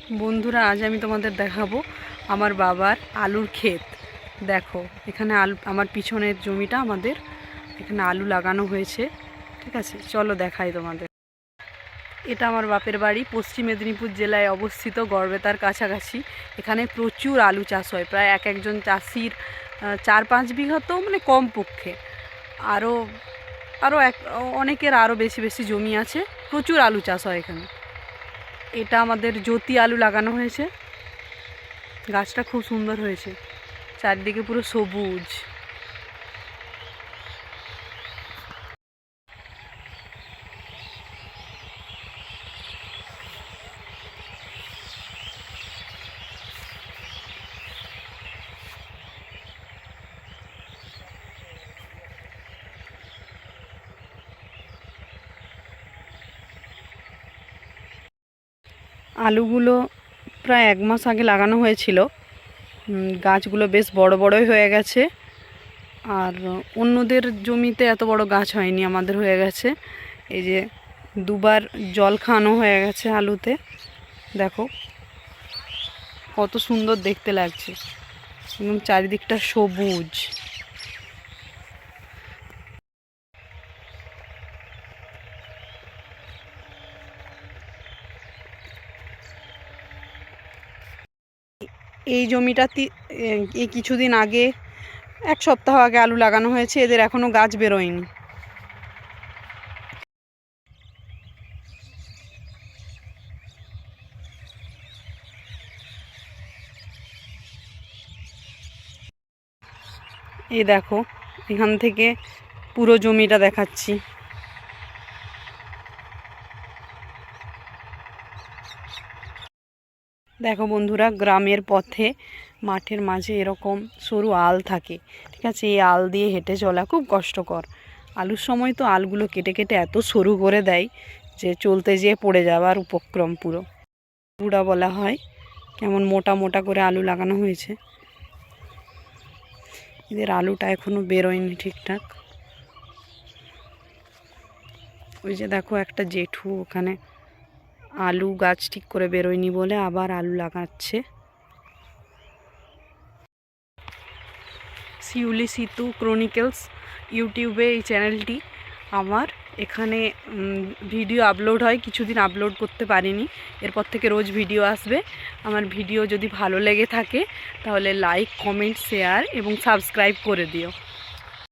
বন্ধুরা, আজ আমি তোমাদের দেখাবো আমার বাবার আলুর ক্ষেত। দেখো, এখানে আলু, আমার পিছনের জমিটা আমাদের, এখানে আলু লাগানো হয়েছে। ঠিক আছে, চলো দেখাই তোমাদের। এটা আমার বাপের বাড়ি, পশ্চিম মেদিনীপুর জেলায় অবস্থিত, গড়বেতার কাছাকাছি। এখানে প্রচুর আলু চাষ হয়, প্রায় এক একজন চাষির 4-5 বিঘা তো মানে কম পক্ষে, আরও আরও অনেকের আরও বেশি বেশি জমি আছে, প্রচুর আলু চাষ হয় এখানে। এটা আমাদের জ্যোতি আলু লাগানো হয়েছে, গাছটা খুব সুন্দর হয়েছে, চারদিকে পুরো সবুজ। আলুগুলো প্রায় 1 মাস আগে লাগানো হয়েছিল। গাছগুলো বেশ বড় বড়ই হয়ে গেছে, আর অন্যদের জমিতে এত বড় গাছ হয়নি, আমাদের হয়ে গেছে। এই যে 2বার জল খাওয়ানো হয়ে গেছে আলুতে। দেখো কত সুন্দর দেখতে লাগছে, এবং চারিদিকটা সবুজ। এই জমিটাতে এই কিছুদিন আগে, 1 সপ্তাহ আগে আলু লাগানো হয়েছে, এদের এখনও গাছ বেরোয়নি। এই দেখো, এখান থেকে পুরো জমিটা দেখাচ্ছি। দেখো বন্ধুরা, গ্রামের পথে মাঠের মাঝে এরকম সরু আল থাকে। ঠিক আছে, এই আল দিয়ে হেঁটে চলা খুব কষ্টকর। আলুর সময় তো আলগুলো কেটে কেটে এত সরু করে দেয় যে চলতে যেয়ে পড়ে যাওয়ার উপক্রম পুরো। বুড়া বলা হয়, কেমন মোটা মোটা করে আলু লাগানো হয়েছে। এদের আলুটা এখনও বেরোয়নি ঠিকঠাক। ওই যে দেখো, একটা জেঠু ওখানে আলু গাছ ঠিক করে বেরোয়নি বলে আবার আলু লাগাচ্ছে। শিউলি সিতু ক্রনিকলস ইউটিউবে এই চ্যানেলটি আমার। এখানে ভিডিও আপলোড হয়, কিছুদিন আপলোড করতে পারিনি, এরপর থেকে রোজ ভিডিও আসবে। আমার ভিডিও যদি ভালো লেগে থাকে তাহলে লাইক, কমেন্ট, শেয়ার এবং সাবস্ক্রাইব করে দিও।